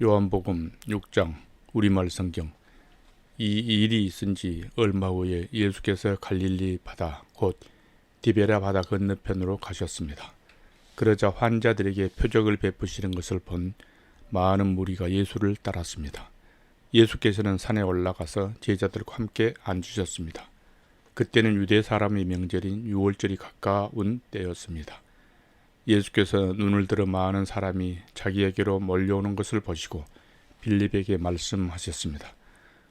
요한복음 6장 우리말 성경. 이 일이 있은 지 얼마 후에 예수께서 갈릴리 바다 곧 디베랴 바다 건너편으로 가셨습니다. 그러자 환자들에게 표적을 베푸시는 것을 본 많은 무리가 예수를 따랐습니다. 예수께서는 산에 올라가서 제자들과 함께 앉으셨습니다. 그때는 유대 사람의 명절인 유월절이 가까운 때였습니다. 예수께서 눈을 들어 많은 사람이 자기에게로 몰려오는 것을 보시고 빌립에게 말씀하셨습니다.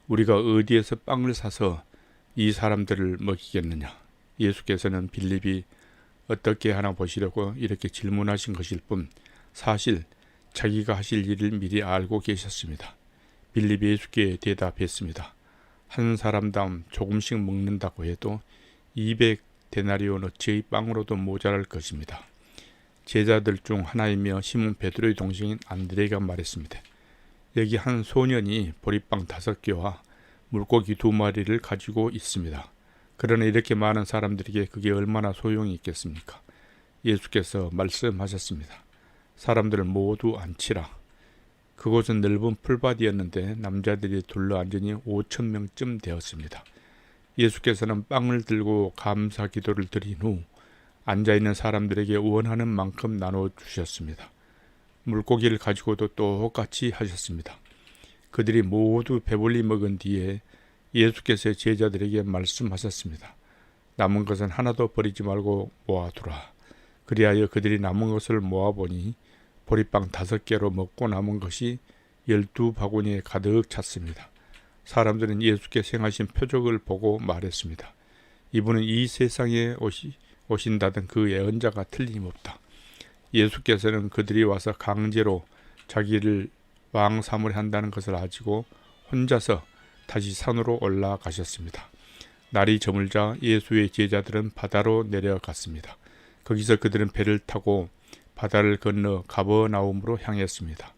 우리가 어디에서 빵을 사서 이 사람들을 먹이겠느냐? 예수께서는 빌립이 어떻게 하나 보시려고 이렇게 질문하신 것일 뿐 사실 자기가 하실 일을 미리 알고 계셨습니다. 빌립이 예수께 대답했습니다. 한 사람당 조금씩 먹는다고 해도 200데나리온어치의 빵으로도 모자랄 것입니다. 제자들 중 하나이며 시몬 베드로의 동생인 안드레가 말했습니다. 여기 한 소년이 보리빵 5개와 물고기 2마리를 가지고 있습니다. 그러나 이렇게 많은 사람들에게 그게 얼마나 소용이 있겠습니까? 예수께서 말씀하셨습니다. 사람들을 모두 앉히라. 그곳은 넓은 풀밭이었는데 남자들이 둘러앉으니 5,000명쯤 되었습니다. 예수께서는 빵을 들고 감사 기도를 드린 후 앉아있는 사람들에게 원하는 만큼 나눠주셨습니다. 물고기를 가지고도 똑같이 하셨습니다. 그들이 모두 배불리 먹은 뒤에 예수께서 제자들에게 말씀하셨습니다. 남은 것은 하나도 버리지 말고 모아두라. 그리하여 그들이 남은 것을 모아보니 보리빵 5개로 먹고 남은 것이 12바구니에 가득 찼습니다. 사람들은 예수께서 행하신 표적을 보고 말했습니다. 이분은 이 세상에 오신다던 그 예언자가 틀림없다. 예수께서는 그들이 와서 강제로 자기를 왕 삼으려 한다는 것을 아시고 혼자서 다시 산으로 올라가셨습니다. 날이 저물자 예수의 제자들은 바다로 내려갔습니다. 거기서 그들은 배를 타고 바다를 건너 가버나움으로 향했습니다.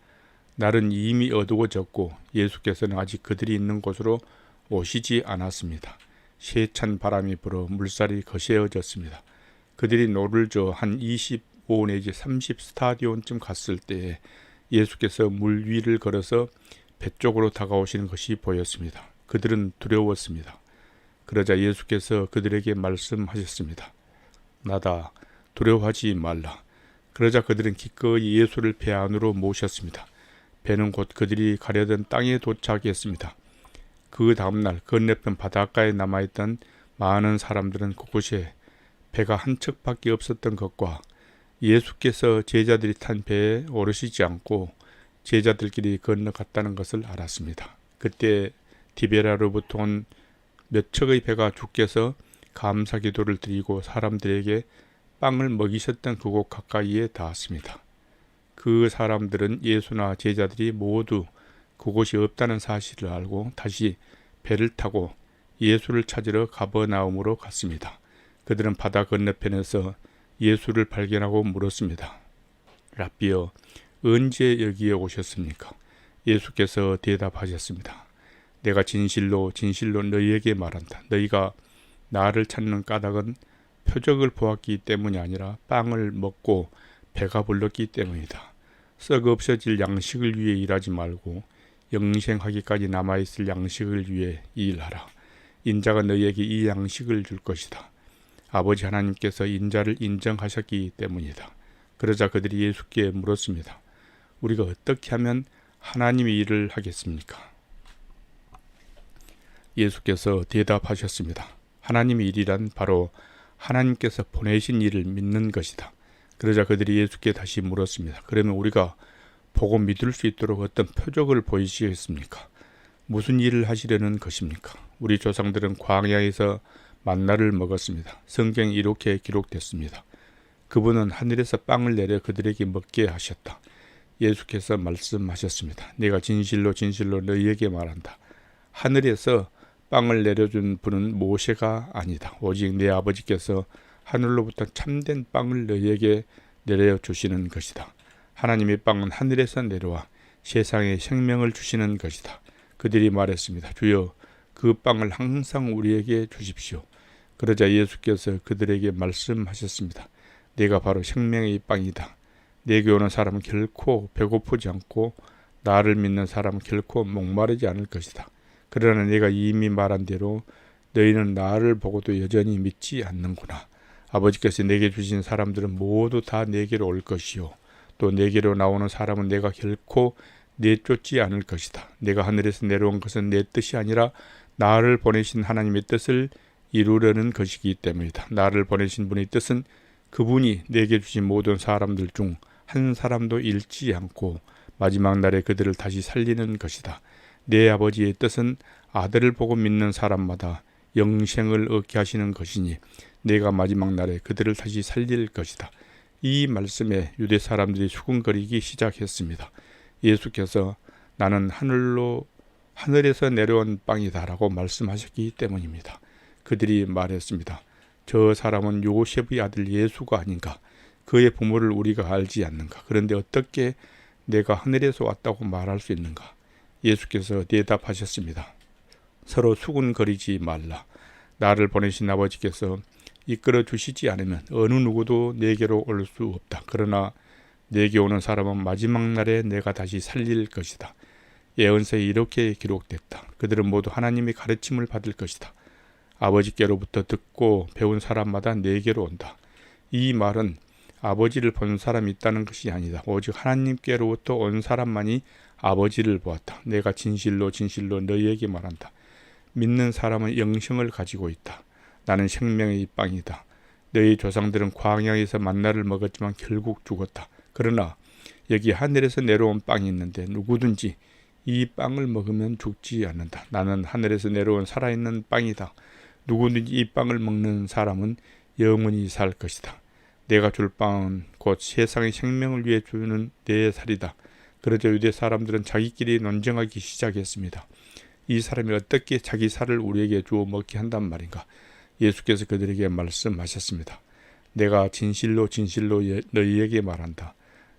날은 이미 어두워졌고 예수께서는 아직 그들이 있는 곳으로 오시지 않았습니다. 세찬 바람이 불어 물살이 거세어졌습니다. 그들이 노를 저어 한 25 내지 30 스타디온쯤 갔을 때에 예수께서 물 위를 걸어서 배 쪽으로 다가오시는 것이 보였습니다. 그들은 두려웠습니다. 그러자 예수께서 그들에게 말씀하셨습니다. 나다, 두려워하지 말라. 그러자 그들은 기꺼이 예수를 배 안으로 모셨습니다. 배는 곧 그들이 가려던 땅에 도착했습니다. 그 다음날 건너편 바닷가에 남아있던 많은 사람들은 그곳에 배가 한 척밖에 없었던 것과 예수께서 제자들이 탄 배에 오르시지 않고 제자들끼리 건너갔다는 것을 알았습니다. 그때 디베랴로부터 온 몇 척의 배가 주께서 감사 기도를 드리고 사람들에게 빵을 먹이셨던 그곳 가까이에 닿았습니다. 그 사람들은 예수나 제자들이 모두 그곳이 없다는 사실을 알고 다시 배를 타고 예수를 찾으러 가버나움으로 갔습니다. 그들은 바다 건너편에서 예수를 발견하고 물었습니다. 라비여, 언제 여기에 오셨습니까? 예수께서 대답하셨습니다. 내가 진실로 진실로 너희에게 말한다. 너희가 나를 찾는 까닭은 표적을 보았기 때문이 아니라 빵을 먹고 배가 불렀기 때문이다. 썩 없어질 양식을 위해 일하지 말고 영생하기까지 남아있을 양식을 위해 일하라. 인자가 너희에게 이 양식을 줄 것이다. 아버지 하나님께서 인자를 인정하셨기 때문이다. 그러자 그들이 예수께 물었습니다. 우리가 어떻게 하면 하나님의 일을 하겠습니까? 예수께서 대답하셨습니다. 하나님의 일이란 바로 하나님께서 보내신 일을 믿는 것이다. 그러자 그들이 예수께 다시 물었습니다. 그러면 우리가 보고 믿을 수 있도록 어떤 표적을 보이시겠습니까? 무슨 일을 하시려는 것입니까? 우리 조상들은 광야에서 만나를 먹었습니다. 성경에 이렇게 기록됐습니다. 그분은 하늘에서 빵을 내려 그들에게 먹게 하셨다. 예수께서 말씀하셨습니다. 내가 진실로 진실로 너희에게 말한다. 하늘에서 빵을 내려준 분은 모세가 아니다. 오직 내 아버지께서 하늘로부터 참된 빵을 너희에게 내려주시는 것이다. 하나님의 빵은 하늘에서 내려와 세상에 생명을 주시는 것이다. 그들이 말했습니다. 주여, 그 빵을 항상 우리에게 주십시오. 그러자 예수께서 그들에게 말씀하셨습니다. 내가 바로 생명의 빵이다. 내게 오는 사람은 결코 배고프지 않고 나를 믿는 사람은 결코 목마르지 않을 것이다. 그러나 내가 이미 말한 대로 너희는 나를 보고도 여전히 믿지 않는구나. 아버지께서 내게 주신 사람들은 모두 다 내게로 올 것이요 또 내게로 나오는 사람은 내가 결코 내쫓지 않을 것이다. 내가 하늘에서 내려온 것은 내 뜻이 아니라 나를 보내신 하나님의 뜻을 이루려는 것이기 때문이다. 나를 보내신 분의 뜻은 그분이 내게 주신 모든 사람들 중 한 사람도 잃지 않고 마지막 날에 그들을 다시 살리는 것이다. 내 아버지의 뜻은 아들을 보고 믿는 사람마다 영생을 얻게 하시는 것이니 내가 마지막 날에 그들을 다시 살릴 것이다. 이 말씀에 유대 사람들이 수군거리기 시작했습니다. 예수께서 나는 하늘에서 내려온 빵이다 라고 말씀하셨기 때문입니다. 그들이 말했습니다. 저 사람은 요셉의 아들 예수가 아닌가? 그의 부모를 우리가 알지 않는가? 그런데 어떻게 내가 하늘에서 왔다고 말할 수 있는가? 예수께서 대답하셨습니다. 서로 수군거리지 말라. 나를 보내신 아버지께서 이끌어 주시지 않으면 어느 누구도 내게로 올 수 없다. 그러나 내게 오는 사람은 마지막 날에 내가 다시 살릴 것이다. 예언서에 이렇게 기록됐다. 그들은 모두 하나님의 가르침을 받을 것이다. 아버지께로부터 듣고 배운 사람마다 내게로 온다. 이 말은 아버지를 본 사람이 있다는 것이 아니다. 오직 하나님께로부터 온 사람만이 아버지를 보았다. 내가 진실로 진실로 너희에게 말한다. 믿는 사람은 영생을 가지고 있다. 나는 생명의 빵이다. 너희 조상들은 광야에서 만나를 먹었지만 결국 죽었다. 그러나 여기 하늘에서 내려온 빵이 있는데 누구든지 이 빵을 먹으면 죽지 않는다. 나는 하늘에서 내려온 살아있는 빵이다. 누구든지 이 빵을 먹는 사람은 영원히 살 것이다. 내가 줄 빵은 곧 세상의 생명을 위해 주는 내 살이다. 그러자 유대 사람들은 자기끼리 논쟁하기 시작했습니다. 이 사람이 어떻게 자기 살을 우리에게 주어 먹게 한단 말인가? 예수께서 그들에게 말씀하셨습니다. 내가 진실로 진실로 너희에게 말한다.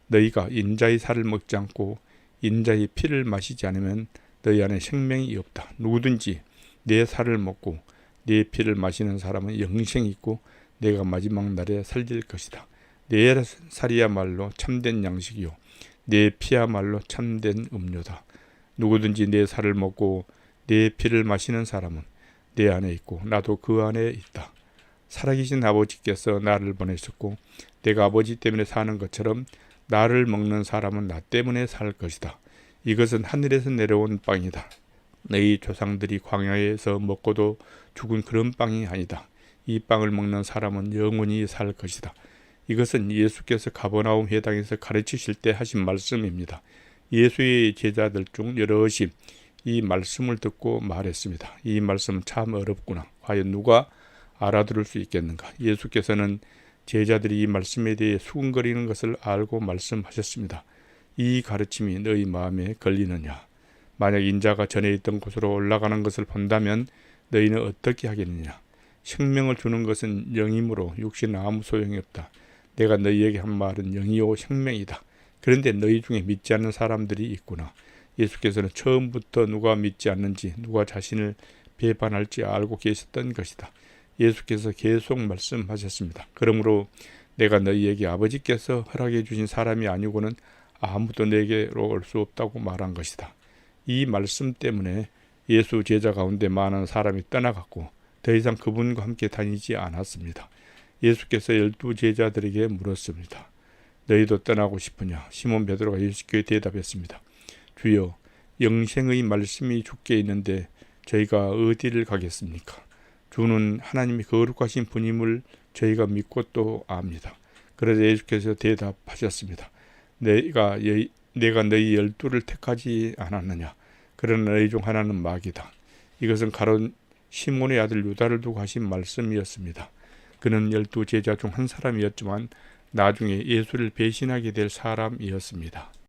너희가 인자의 살을 먹지 않고 인자의 피를 마시지 않으면 너희 안에 생명이 없다. 누구든지 내 살을 먹고 내 피를 마시는 사람은 영생이 있고 내가 마지막 날에 살릴 것이다. 내 살이야말로 참된 양식이요 내 피야말로 참된 음료다. 누구든지 내 살을 먹고 내 피를 마시는 사람은 내 안에 있고 나도 그 안에 있다. 살아계신 아버지께서 나를 보내셨고 내가 아버지 때문에 사는 것처럼 나를 먹는 사람은 나 때문에 살 것이다. 이것은 하늘에서 내려온 빵이다. 너희 조상들이 광야에서 먹고도 죽은 그런 빵이 아니다. 이 빵을 먹는 사람은 영원히 살 것이다. 이것은 예수께서 가버나움 회당에서 가르치실 때 하신 말씀입니다. 예수의 제자들 중 여럿이 이 말씀을 듣고 말했습니다. 이 말씀은 참 어렵구나. 과연 누가 알아들을 수 있겠는가? 예수께서는 제자들이 이 말씀에 대해 수군거리는 것을 알고 말씀하셨습니다. 이 가르침이 너희 마음에 걸리느냐? 만약 인자가 전에 있던 곳으로 올라가는 것을 본다면 너희는 어떻게 하겠느냐? 생명을 주는 것은 영이므로 육신은 아무 소용이 없다. 내가 너희에게 한 말은 영이요 생명이다. 그런데 너희 중에 믿지 않는 사람들이 있구나. 예수께서는 처음부터 누가 믿지 않는지 누가 자신을 배반할지 알고 계셨던 것이다. 예수께서 계속 말씀하셨습니다. 그러므로 내가 너희에게 아버지께서 허락해 주신 사람이 아니고는 아무도 내게로 올 수 없다고 말한 것이다. 이 말씀 때문에 예수 제자 가운데 많은 사람이 떠나갔고 더 이상 그분과 함께 다니지 않았습니다. 예수께서 12 제자들에게 물었습니다. 너희도 떠나고 싶으냐? 시몬 베드로가 예수께 대답했습니다. 주여, 영생의 말씀이 주께 있는데 저희가 어디를 가겠습니까? 주는 하나님이 거룩하신 분임을 저희가 믿고 또 압니다. 그래서 예수께서 대답하셨습니다. 내가 너희 12를 택하지 않았느냐? 그러나 너희 중 하나는 마귀다. 이것은 가룟 시몬의 아들 유다를 두고 하신 말씀이었습니다. 그는 12 제자 중 한 사람이었지만 나중에 예수를 배신하게 될 사람이었습니다.